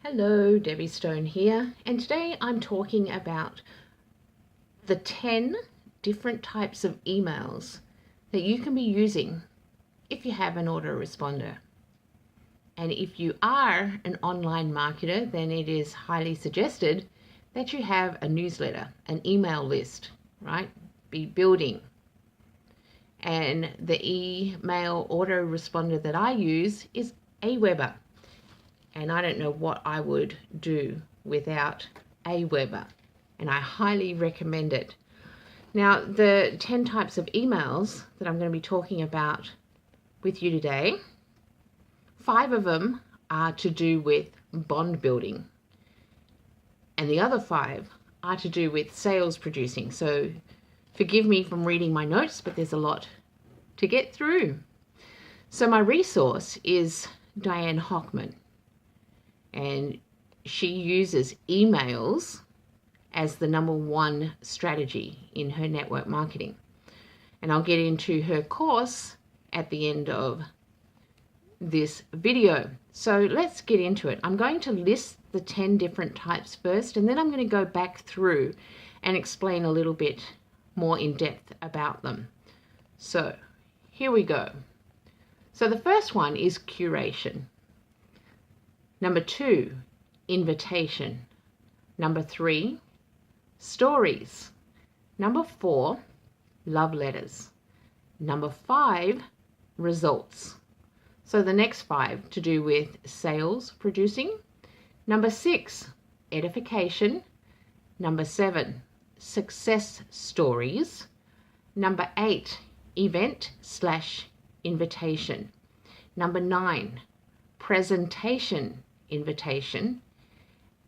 Hello, Debbie Stone here, and today I'm talking about the 10 different types of emails that you can be using if you have an autoresponder. And if you are an online marketer, then it is highly suggested that you have a newsletter, an email list, right? Be building. And the email autoresponder that I use is Aweber. And I don't know what I would do without Aweber, and I highly recommend it. Now, the 10 types of emails that I'm going to be talking about with you today, 5 of them are to do with bond building, and the other 5 are to do with sales producing. So forgive me from reading my notes, but there's a lot to get through. So my resource is Diane Hockman. And she uses emails as the number 1 strategy in her network marketing. And I'll get into her course at the end of this video. So let's get into it. I'm going to list the 10 different types first, and then I'm going to go back through and explain a little bit more in depth about them. So here we go. So the first one is curation. Number 2, invitation. Number 3, stories. Number 4, love letters. Number 5, results. So the next 5 to do with sales producing. Number 6, edification. Number 7, success stories. Number 8, event/invitation. Number 9, presentation invitation.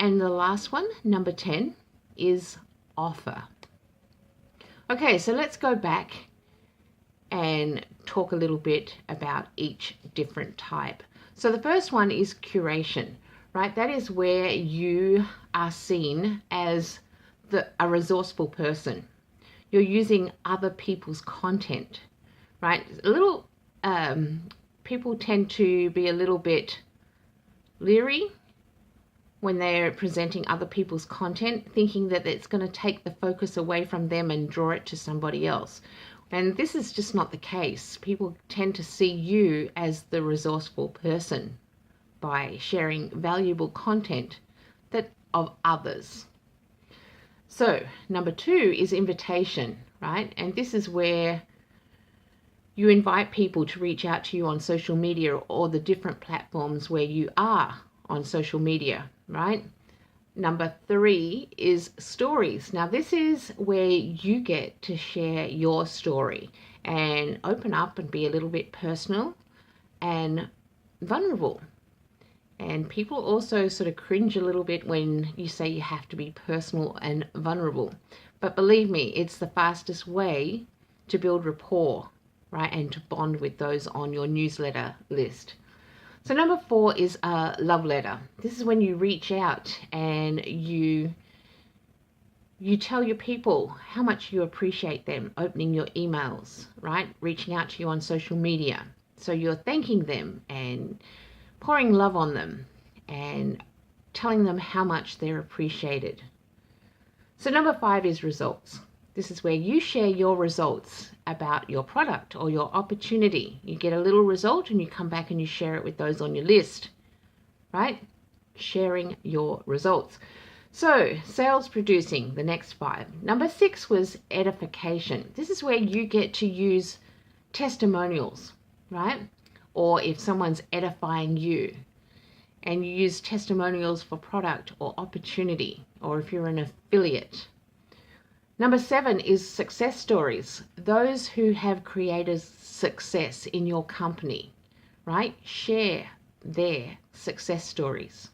And the last one, number 10, is offer. Okay, so let's go back and talk a little bit about each different type. So the first one is curation, right? That is where you are seen as a resourceful person. You're using other people's content, right? People tend to be a little bit leery when they're presenting other people's content, thinking that it's going to take the focus away from them and draw it to somebody else. And this is just not the case. People tend to see you as the resourceful person by sharing valuable content of others. So number 2 is invitation, right? And this is where you invite people to reach out to you on social media or the different platforms where you are on social media, right? Number 3 is stories. Now, this is where you get to share your story and open up and be a little bit personal and vulnerable. And people also sort of cringe a little bit when you say you have to be personal and vulnerable. But believe me, it's the fastest way to build rapport, right, and to bond with those on your newsletter list. So number 4 is a love letter. This is when you reach out and you tell your people how much you appreciate them opening your emails, right, reaching out to you on social media. So you're thanking them and pouring love on them and telling them how much they're appreciated. So number 5 is results. This is where you share your results about your product or your opportunity. You get a little result and you come back and you share it with those on your list, right? Sharing your results. So sales producing, the next 5. Number 6 was edification. This is where you get to use testimonials, right? Or if someone's edifying you, and you use testimonials for product or opportunity, or if you're an affiliate. Number 7 is success stories. Those who have created success in your company, right? Share their success stories.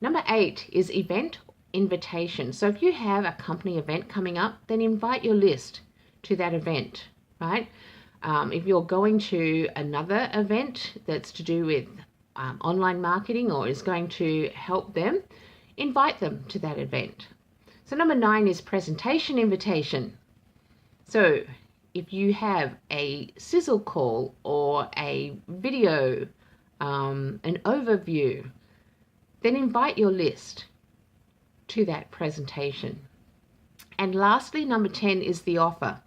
Number 8 is event invitation. So if you have a company event coming up, then invite your list to that event, right? If you're going to another event that's to do with online marketing or is going to help them, invite them to that event. So number 9 is presentation invitation. So if you have a sizzle call or a video, an overview, then invite your list to that presentation. And lastly, number 10 is the offer.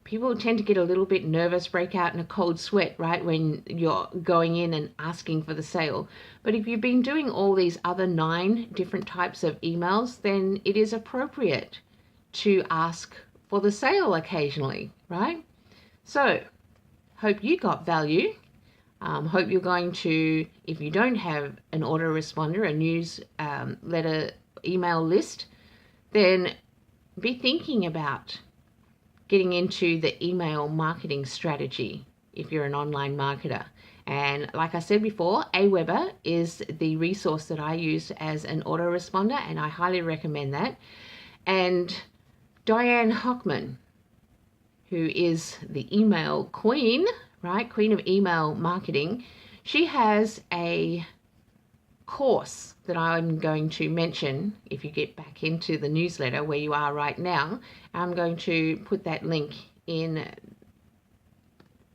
People tend to get a little bit nervous, break out in a cold sweat, right, when you're going in and asking for the sale. But if you've been doing all these other 9 different types of emails, then it is appropriate to ask for the sale occasionally, right? So, hope you got value. Hope you're going to, if you don't have an autoresponder, a newsletter email list, then be thinking about getting into the email marketing strategy if you're an online marketer. And like I said before, Aweber is the resource that I use as an autoresponder, and I highly recommend that. And Diane Hockman, who is the email queen, right? Queen of email marketing. She has a course that I'm going to mention if you get back into the newsletter where you are right now. I'm going to put that link in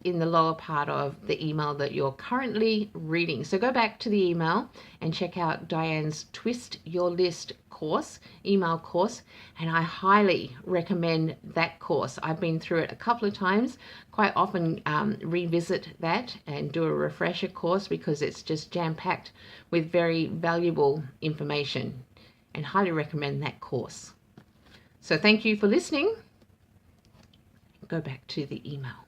the lower part of the email that you're currently reading. So go back to the email and check out Diane's Twist Your List course, email course, and I highly recommend that course. I've been through it a couple of times, quite often revisit that and do a refresher course because it's just jam-packed with very valuable information, and highly recommend that course. So thank you for listening. Go back to the email.